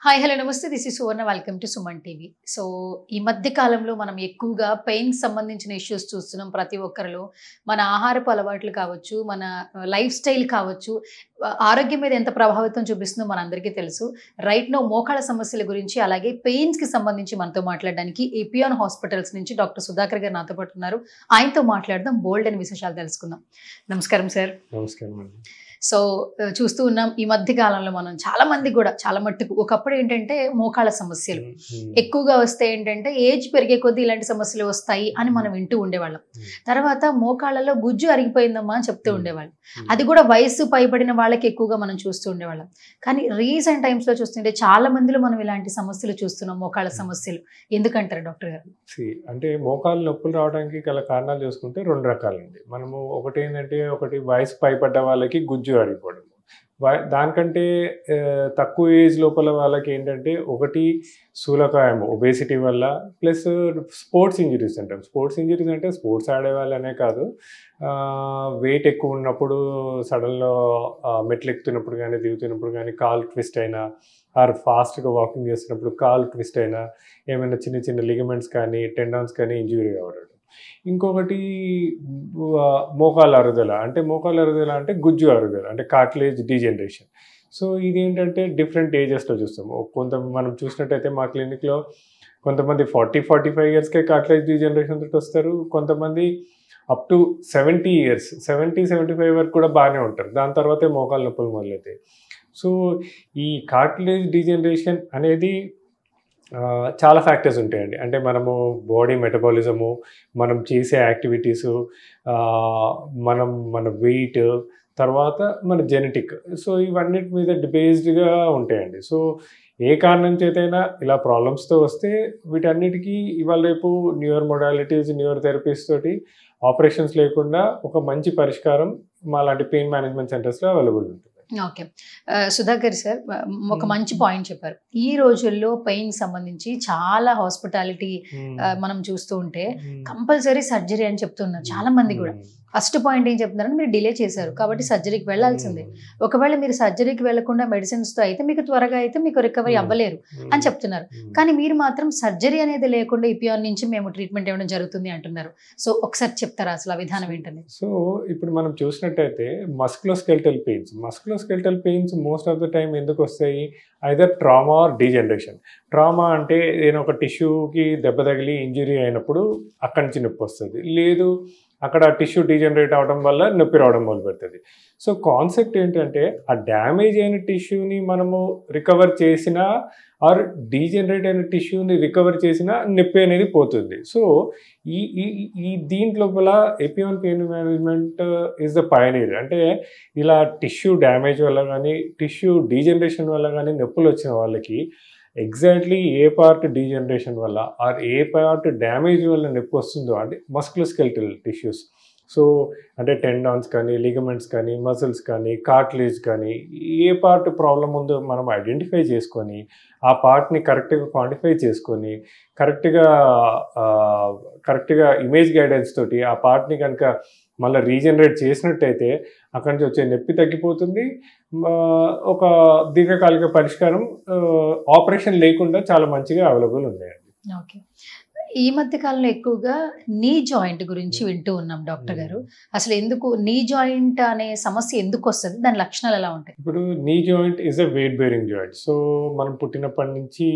Hi hello నమస్తే this is Suvarna welcome to Suman TV. So ఈ మధ్య కాలంలో మనం ఎక్కువగా పెయిన్స్ సంబంధించిన ఇష్యూస్ చూస్తున్నాం. ప్రతి ఒక్కరిలో మన ఆహారపు అలవాట్లు కావచ్చు, మన లైఫ్ స్టైల్ కావచ్చు, ఆరోగ్యం మీద ఎంత ప్రభావితం చూపిస్తుందో మనందరికీ తెలుసు. రైట్ నో మోకాళ్ళ సమస్యల గురించి అలాగే పెయిన్స్కి సంబంధించి మనతో మాట్లాడడానికి ఎపియాన్ హాస్పిటల్స్ నుంచి డాక్టర్ సుధాకర్ గారు నాతో పాటు ఉన్నారు. ఆయనతో మాట్లాడదాం, బోల్డ్ అని విశేషాలు తెలుసుకుందాం. నమస్కారం సార్. నమస్కారం. సో చూస్తూ ఉన్నాం ఈ మధ్య కాలంలో మనం చాలా మంది కూడా చాలా మట్టుకు ఒకప్పుడు ఏంటంటే మోకాళ్ళ సమస్యలు ఎక్కువగా వస్తే ఏంటంటే ఏజ్ పెరిగే కొద్దీ ఇలాంటి సమస్యలు వస్తాయి అని మనం వింటూ ఉండేవాళ్ళం. తర్వాత మోకాళ్ళలో గుజ్జు అరిగిపోయిందమ్మా అని చెప్తూ ఉండేవాళ్ళం. అది కూడా వయసు పైబడిన వాళ్ళకి ఎక్కువగా మనం చూస్తూ ఉండేవాళ్ళం. కానీ రీసెంట్ టైమ్స్ లో చూస్తుంటే చాలా మందిలో మనం ఇలాంటి సమస్యలు చూస్తున్నాం, మోకాళ్ళ సమస్యలు. ఎందుకంటారు డాక్టర్ గారు? అంటే మోకాళ్ళ నొప్పులు రావడానికి గల కారణాలు చూసుకుంటే రెండు రకాలండి. మనము ఒకటి ఏంటంటే వయసు పైబడ్డ వాళ్ళకి గుజ్జు అరిగిపోవడం, దానికంటే తక్కువ ఏజ్ లోపల వాళ్ళకి ఏంటంటే ఒకటి స్థూలకాయం ఒబేసిటీ వల్ల, ప్లస్ స్పోర్ట్స్ ఇంజరీస్ అంటాం. స్పోర్ట్స్ ఇంజరీస్ అంటే స్పోర్ట్స్ ఆడే వాళ్ళనే కాదు, వెయిట్ ఎక్కువ ఉన్నప్పుడు సడన్లో మెట్లు ఎక్కుతున్నప్పుడు కానీ దిగుతున్నప్పుడు కానీ కాలు ట్విస్ట్ అయినా, ఆర్ ఫాస్ట్గా వాకింగ్ చేస్తున్నప్పుడు కాలు ట్విస్ట్ అయినా, ఏమైనా చిన్న చిన్న లిగమెంట్స్ కానీ టెండాన్స్ కానీ ఇంజురీ అవ్వడం. ఇంకొకటి మోకాళ్ళ అరుగుదల అంటే గుజ్జు అరుగుదల అంటే కార్టిలేజ్ డీజనరేషన్. సో ఇది ఏంటంటే డిఫరెంట్ ఏజెస్లో చూస్తాము. మనం చూసినట్టయితే మా క్లినిక్లో కొంతమంది 40-45 ఇయర్స్కే కార్టిలేజ్ డీజనరేషన్ తోటి వస్తారు. కొంతమంది అప్ టు 70 ఇయర్స్ 70-75 వరకు కూడా బాగానే ఉంటారు. దాని తర్వాతే మోకాళ్ళ నొప్పులు మొదలవుతాయి. సో ఈ కార్టిలేజ్ డీజనరేషన్ అనేది చాలా ఫ్యాక్టర్స్ ఉంటాయండి. అంటే మనము బాడీ మెటబాలిజము, మనం చేసే యాక్టివిటీసు, మన వెయిట్, తర్వాత మన జెనెటిక్. సో ఇవన్నిటి మీద బేస్డ్గా ఉంటాయండి. సో ఏ కారణం చేతైనా ఇలా ప్రాబ్లమ్స్తో వస్తే వీటన్నిటికీ ఇవాళ రేపు న్యూరో మొడాలిటీస్, న్యూరో థెరపీస్ తోటి ఆపరేషన్స్ లేకుండా ఒక మంచి పరిష్కారం మా లాంటి పెయిన్ మేనేజ్మెంట్ సెంటర్స్లో అవైలబుల్ ఉంటుంది. ఓకే సుధాకర్ సార్, ఒక మంచి పాయింట్ చెప్పారు. ఈ రోజుల్లో పెయిన్ సంబంధించి చాలా హాస్పిటాలిటీ మనం చూస్తూ ఉంటే కంపల్సరీ సర్జరీ అని చెప్తున్నారు చాలా మంది కూడా. ఫస్ట్ పాయింట్ ఏం చెప్తున్నారంటే మీరు డిలే చేశారు కాబట్టి సర్జరీకి వెళ్లాల్సిందే. ఒకవేళ మీరు సర్జరీకి వెళ్లకుండా మెడిసిన్స్తో అయితే మీకు త్వరగా అయితే మీకు రికవరీ అవ్వలేరు అని చెప్తున్నారు. కానీ మీరు మాత్రం సర్జరీ అనేది లేకుండా ఇపియాన్ నుంచి మేము ట్రీట్మెంట్ ఇవ్వడం జరుగుతుంది అంటున్నారు. సో ఒకసారి చెప్తారా అసలు ఆ విధానం ఏంటని? సో ఇప్పుడు మనం చూసినట్టయితే musculoskeletal pains most of the time ఎందుకు వస్తాయి? Either trauma or degeneration. Trauma అంటే ఏదైనా ఒక టిష్యూకి దెబ్బ తగిలి ఇంజరీ అయినప్పుడు అక్కడి నుంచి నొప్పి వస్తుంది, లేదు అక్కడ టిష్యూ డీజనరేట్ అవడం వల్ల నొప్పి రావడం మొదలు పెడుతుంది. సో కాన్సెప్ట్ ఏంటంటే ఆ డ్యామేజ్ అయిన టిష్యూని మనము రికవర్ చేసినా ఆర్ డీజనరేట్ అయిన టిష్యూని రికవర్ చేసినా నొప్పి అనేది పోతుంది. సో ఈ దీంట్లోపల Epione pain management is the pioneer. అంటే ఇలా టిష్యూ డ్యామేజ్ వల్ల కానీ టిష్యూ డీజనరేషన్ వల్ల కానీ నొప్పులు వచ్చిన వాళ్ళకి ఎగ్జాక్ట్లీ ఏ పార్ట్ డీజనరేషన్ వల్ల ఆర్ ఏ పార్ట్ డ్యామేజ్ వల్ల నొప్పి వస్తుందో, అంటే మస్కులోస్కెలిటల్ టిష్యూస్, సో అంటే టెండాన్స్ కానీ లిగమెంట్స్ కానీ మజిల్స్ కానీ కార్టిలేజ్ కానీ ఏ పార్ట్ ప్రాబ్లం ఉందో మనం ఐడెంటిఫై చేసుకొని ఆ పార్ట్ని కరెక్ట్గా క్వాంటిఫై చేసుకొని కరెక్ట్గా ఇమేజ్ గైడెన్స్ తోటి ఆ పార్ట్ని కనుక మళ్ళీ రీజనరేట్ చేసినట్టయితే అక్కడి నుంచి వచ్చే నొప్పి తగ్గిపోతుంది. ఒక దీర్ఘకాలిక పరిష్కారం ఆపరేషన్ లేకుండా చాలా మంచిగా అవైలబుల్ ఉన్నాయండి. ఓకే, ఈ మధ్య కాలంలో ఎక్కువగా నీ జాయింట్ గురించి వింటూ ఉన్నాం డాక్టర్ గారు. అసలు ఎందుకు నీ జాయింట్ అనే సమస్య ఎందుకు వస్తుంది, దాని లక్షణాలు ఎలా ఉంటాయి? ఇప్పుడు knee joint is a weight bearing joint. So మనం పుట్టినప్పటి నుంచి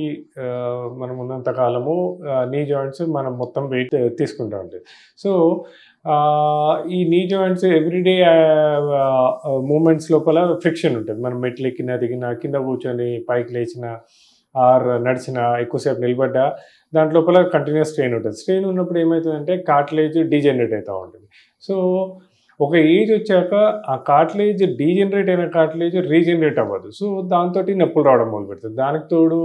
మనం ఉన్నంత కాలము నీ జాయింట్స్ మనం మొత్తం వెయిట్ తీసుకుంటూ ఉంటుంది. సో ఈ నీ జాయింట్స్ ఎవ్రీడే మూమెంట్స్ లోపల ఫ్రిక్షన్ ఉంటుంది. మనం మెట్లు ఎక్కినా దిగినా, కింద కూర్చొని పైకి లేచిన ఆర్ నడిచిన, ఎక్కువసేపు నిలబడ్డా దాంట్ లోపల కంటిన్యూస్ స్ట్రెయిన్ ఉంటుంది. స్ట్రెయిన్ ఉన్నప్పుడు ఏమవుతుందంటే కార్టిలేజ్ డీజనరేట్ అవుతూ ఉంటుంది. సో ఒక ఏజ్ వచ్చాక ఆ కార్టిలేజ్ డీజనరేట్ అయిన కార్టిలేజ్ రీజనరేట్ అవ్వదు. సో దాంతో నొప్పులు రావడం మొదలు పెడుతుంది. దానికి తోడు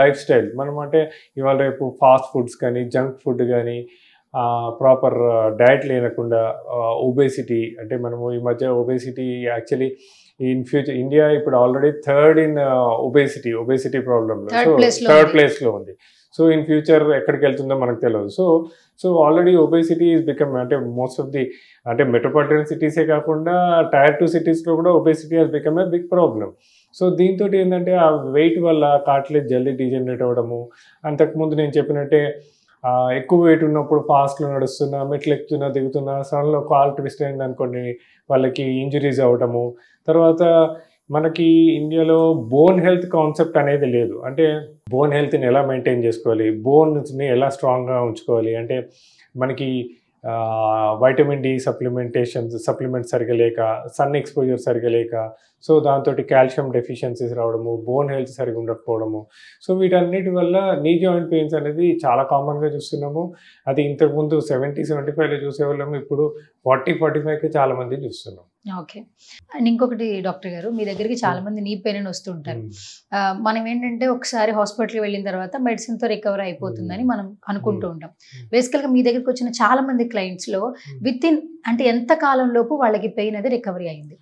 లైఫ్ స్టైల్, మనం అంటే ఇవాళ రేపు ఫాస్ట్ ఫుడ్స్ కానీ జంక్ ఫుడ్ కానీ ప్రాపర్ డయట్ లేనకుండా ఒబేసిటీ, అంటే మనము ఈ మధ్య obesity actually in future India ఇప్పుడు ఆల్రెడీ థర్డ్ ఇన్ ఒబేసిటీ ప్రాబ్లంలో థర్డ్ ప్లేస్లో ఉంది. సో ఇన్ ఫ్యూచర్ ఎక్కడికి వెళ్తుందో మనకు తెలియదు. So already obesity is become, అంటే మోస్ట్ ఆఫ్ ది అంటే మెట్రోపాలిటన్ సిటీసే కాకుండా Tier 2 సిటీస్లో కూడా obesity has become a big problem. So దీంతో ఏంటంటే ఆ వెయిట్ వల్ల కార్టిలేజ్ జల్దీ డీజనరేట్ అవ్వడము, అంతకుముందు నేను చెప్పినట్టే ఎక్కువ వెయిట్ ఉన్నప్పుడు ఫాస్ట్లో నడుస్తున్నా, మెట్లు ఎక్కుతున్నా దిగుతున్నా, సడన్లో కాల్ ట్విస్ట్ అయింది అనుకోండి, వాళ్ళకి ఇంజరీస్ అవ్వడము. తర్వాత మనకి ఇండియాలో బోన్ హెల్త్ కాన్సెప్ట్ అనేది లేదు. అంటే బోన్ హెల్త్ని ఎలా మెయింటైన్ చేసుకోవాలి, బోన్స్ని ఎలా స్ట్రాంగ్గా ఉంచుకోవాలి, అంటే మనకి వైటమిన్ డి సప్లిమెంట్స్ సరిగా లేక, సన్ ఎక్స్పోజర్ సరిగా లేక, సో దాంతో కాల్షియం డెఫిషియన్సీస్ రావడము, బోన్ హెల్త్ సరిగా ఉండకపోవడము. సో వీటన్నిటి వల్ల నీ జాయింట్ పెయిన్స్ అనేది చాలా కామన్గా చూస్తున్నాము. అది ఇంతకుముందు 70-75లో చూసేవాళ్ళము, ఇప్పుడు 40-45కి చాలా మంది చూస్తున్నాం. ఓకే. అండ్ ఇంకొకటి డాక్టర్ గారు, మీ దగ్గరికి చాలా మంది నీ పెయిన్ అని వస్తుంటారు. మనం ఏంటంటే ఒకసారి హాస్పిటల్కి వెళ్ళిన తర్వాత మెడిసిన్తో రికవర్ అయిపోతుందని మనం అనుకుంటూ ఉంటాం. బేసికల్గా మీ దగ్గరికి వచ్చిన చాలా మంది క్లయింట్స్లో విత్ ఇన్ అంటే ఎంత కాలం లోపు వాళ్ళకి పెయిన్ అది రికవరీ అయింది?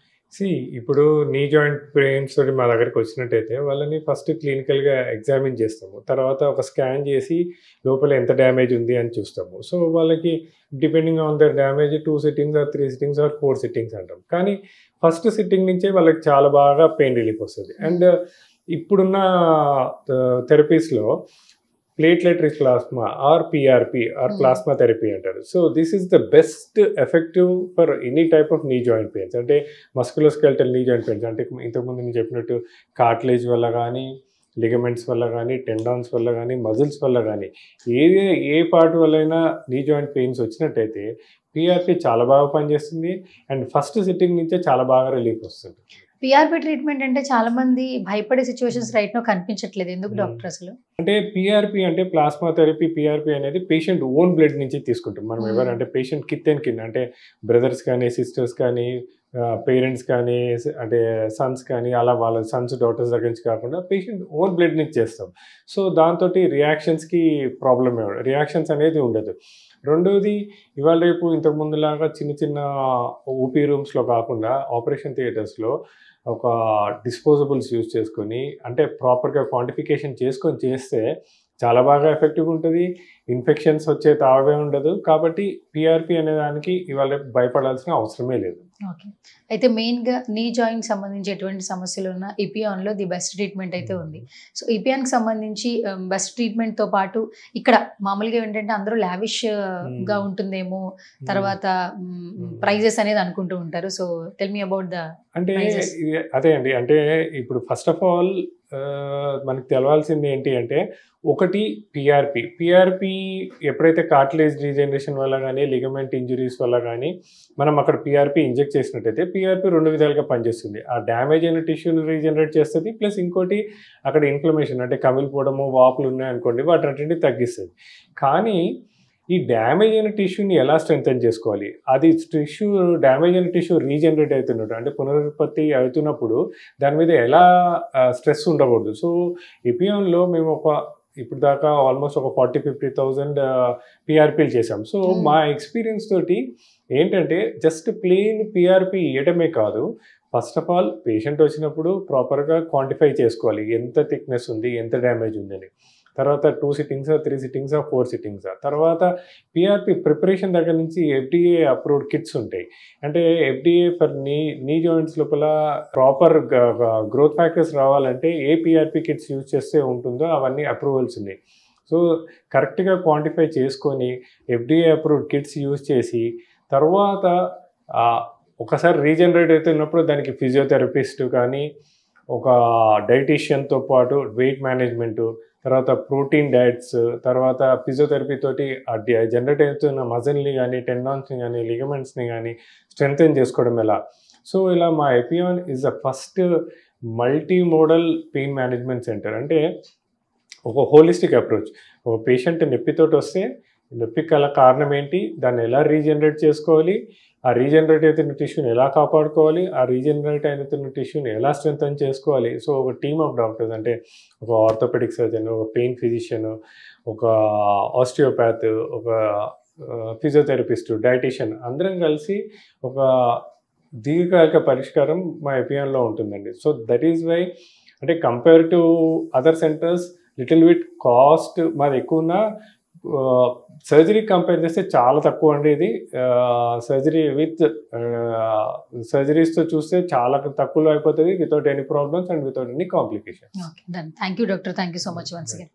ఇప్పుడు నీ జాయింట్ పెయిన్స్ తోటి మా దగ్గరికి వచ్చినట్టయితే వాళ్ళని ఫస్ట్ క్లినికల్గా ఎగ్జామిన్ చేస్తాము. తర్వాత ఒక స్కాన్ చేసి లోపల ఎంత డ్యామేజ్ ఉంది అని చూస్తాము. సో వాళ్ళకి depending on their damage 2 sittings or 3 sittings or 4 sittings అంటాం. కానీ ఫస్ట్ సిట్టింగ్ నుంచే వాళ్ళకి చాలా బాగా పెయిన్ రిలీఫ్ వస్తుంది. అండ్ ఇప్పుడున్న థెరపీస్లో platelet rich plasma or PRP or plasma therapy అంటారు. So this is the best effective for any type of knee joint pains, అంటే మస్కులోస్కెల్టల్ నీ జాయింట్ పెయిన్స్, అంటే ఇంతకుముందు నేను చెప్పినట్టు కార్టిలేజ్ వల్ల కానీ, లిగమెంట్స్ వల్ల కానీ, టెండాన్స్ వల్ల కానీ, మజిల్స్ వల్ల కానీ, ఏ పార్ట్ వల్లైనా నీ జాయింట్ పెయిన్స్ వచ్చినట్టయితే పిఆర్పి చాలా బాగా పనిచేస్తుంది. అండ్ ఫస్ట్ సిట్టింగ్ నుంచే చాలా బాగా రిలీఫ్ వస్తుంది. పిఆర్పి ట్రీట్మెంట్ అంటే చాలా మంది భయపడే సిచ్యువేషన్స్ రైట్ నో కనిపించట్లేదు. ఎందుకు డాక్టర్ అసలు? అంటే పిఆర్పి అంటే ప్లాస్మా థెరపీ, పిఆర్పి అనేది పేషెంట్ ఓన్ బ్లడ్ నుంచి తీసుకుంటాం మనం. ఎవరంటే పేషెంట్ కిత్ అండ్ కిన్, అంటే బ్రదర్స్ కానీ, సిస్టర్స్ కానీ, పేరెంట్స్ కానీ, అంటే సన్స్ కానీ, అలా వాళ్ళ సన్స్ డాటర్స్ దగ్గర నుంచి కాకుండా పేషెంట్ ఓన్ బ్లడ్ నుంచి చేస్తాం. సో దాంతో రియాక్షన్స్కి రియాక్షన్స్ అనేది ఉండదు. రెండోది, ఇవాళ రేపు ఇంతకుముందులాగా చిన్న చిన్న ఓపీ రూమ్స్లో కాకుండా ఆపరేషన్ థియేటర్స్లో ఒక డిస్పోజబుల్స్ యూజ్ చేసుకొని, అంటే ప్రాపర్గా క్వాంటిఫికేషన్ చేసుకొని చేస్తే చాలా బాగా ఎఫెక్టివ్ ఉంటుంది. ఇన్ఫెక్షన్స్ వచ్చే తావే ఉండదు. కాబట్టి పిఆర్పి అనే దానికి ఇవాళ భయపడాల్సిన అవసరమే లేదు. ఓకే. అయితే మెయిన్గా నీ జాయింట్ సంబంధించి ఎటువంటి సమస్యలు ఉన్నా ఇపియాన్లో ది బెస్ట్ ట్రీట్మెంట్ అయితే ఉంది. సో ఇపియాన్కి సంబంధించి బెస్ట్ ట్రీట్మెంట్తో పాటు ఇక్కడ మామూలుగా ఏంటంటే అందరూ లావిష్గా ఉంటుందేమో, తర్వాత ప్రైజెస్ అనేది అనుకుంటూ ఉంటారు. So tell me about the అంటే అదే అండి, అంటే ఇప్పుడు ఫస్ట్ ఆఫ్ ఆల్ మనకు తెలవాల్సింది ఏంటి అంటే, ఒకటి పిఆర్పి ఎప్పుడైతే కార్టిలేజ్ రీజనరేషన్ వల్ల కానీ, లిగమెంట్ ఇంజురీస్ వల్ల కానీ మనం అక్కడ పిఆర్పి ఇంజెక్ట్ చేసినట్టయితే పిఆర్పి 2 విధాలుగా పనిచేస్తుంది. ఆ డ్యామేజ్ అయిన టిష్యూని రీజనరేట్ చేస్తుంది, ప్లస్ ఇంకోటి అక్కడ ఇన్ఫ్లమేషన్ అంటే కమిలిపోవడము, వాపులు ఉన్నాయనుకోండి, వాటిని తగ్గిస్తుంది. కానీ ఈ డ్యామేజ్ అయిన టిష్యూని ఎలా స్ట్రెంథెన్ చేసుకోవాలి, అది డ్యామేజ్ అయిన టిష్యూ రీజనరేట్ అవుతున్నట్టు, అంటే పునరుత్పత్తి అవుతున్నప్పుడు దాని మీద ఎలా స్ట్రెస్ ఉండకూడదు. సో ఇపియాన్లో మేము ఇప్పుడు దాకా ఆల్మోస్ట్ ఒక 40-50,000 పిఆర్పీలు చేసాం. సో మా ఎక్స్పీరియన్స్ తోటి ఏంటంటే జస్ట్ ప్లెయిన్ పిఆర్పి ఇవ్వటమే కాదు, ఫస్ట్ ఆఫ్ ఆల్ పేషెంట్ వచ్చినప్పుడు ప్రాపర్గా క్వాంటిఫై చేసుకోవాలి, ఎంత థిక్నెస్ ఉంది, ఎంత డ్యామేజ్ ఉందని. తర్వాత 2 సిట్టింగ్సా, 3 సిట్టింగ్సా, 4 సిట్టింగ్సా. తర్వాత పిఆర్పి ప్రిపరేషన్ దగ్గర నుంచి FDA అప్రూవ్డ్ కిట్స్ ఉంటాయి. అంటే FDA ఫర్ నీ జాయింట్స్ లోపల ప్రాపర్ గ్రోత్ ఫ్యాక్టర్స్ రావాలంటే ఏ పిఆర్పి కిట్స్ యూజ్ చేస్తే ఉంటుందో అవన్నీ అప్రూవల్స్ ఉన్నాయి. సో కరెక్ట్గా క్వాంటిఫై చేసుకొని FDA అప్రూవ్డ్ కిట్స్ యూజ్ చేసి, తర్వాత ఒకసారి రీజనరేట్ అవుతున్నప్పుడు దానికి ఫిజియోథెరపిస్ట్ కానీ, ఒక డైటీషియన్తో పాటు వెయిట్ మేనేజ్మెంటు, తర్వాత ప్రోటీన్ డయట్స్, తర్వాత ఫిజియోథెరపీ తోటి జనరేట్ అవుతున్న మజిల్ని కానీ, టెండాన్స్ని కానీ, లిగమెంట్స్ని కానీ స్ట్రెంథెన్ చేసుకోవడం ఎలా. సో ఇలా మా Epione is the first multi modal pain management centre. అంటే ఒక హోలిస్టిక్ అప్రోచ్. ఒక పేషెంట్ నొప్పితోటి వస్తే నొప్పికి గల కారణం ఏంటి, దాన్ని ఎలా రీజనరేట్ చేసుకోవాలి, ఆ రీజనరేట్ అవుతున్న టిష్యూని ఎలా కాపాడుకోవాలి, ఆ రీజనరేట్ అవుతున్న టిష్యూని ఎలా స్ట్రెంథెన్ చేసుకోవాలి. సో ఒక టీమ్ ఆఫ్ డాక్టర్స్, అంటే ఒక ఆర్థోపెడిక్ సర్జన్, ఒక పెయిన్ ఫిజిషియన్, ఒక ఆస్టియోపాత్, ఒక ఫిజియోథెరపిస్ట్, డైటీషియన్, అందరం కలిసి ఒక దీర్ఘకాలిక పరిష్కారం మా ఎపియాన్లో ఉంటుందండి. సో దట్ ఈజ్ వై, అంటే compare to other centres little bit cost మాది ఎక్కువ ఉన్న సర్జరీ కంపేర్ చేస్తే చాలా తక్కువ అండి. ఇది సర్జరీ విత్ సర్జరీస్తో చూస్తే చాలా తక్కువలో అయిపోతుంది, without any problems and without any complications. Okay, done. Thank you doctor, thank you so much once again.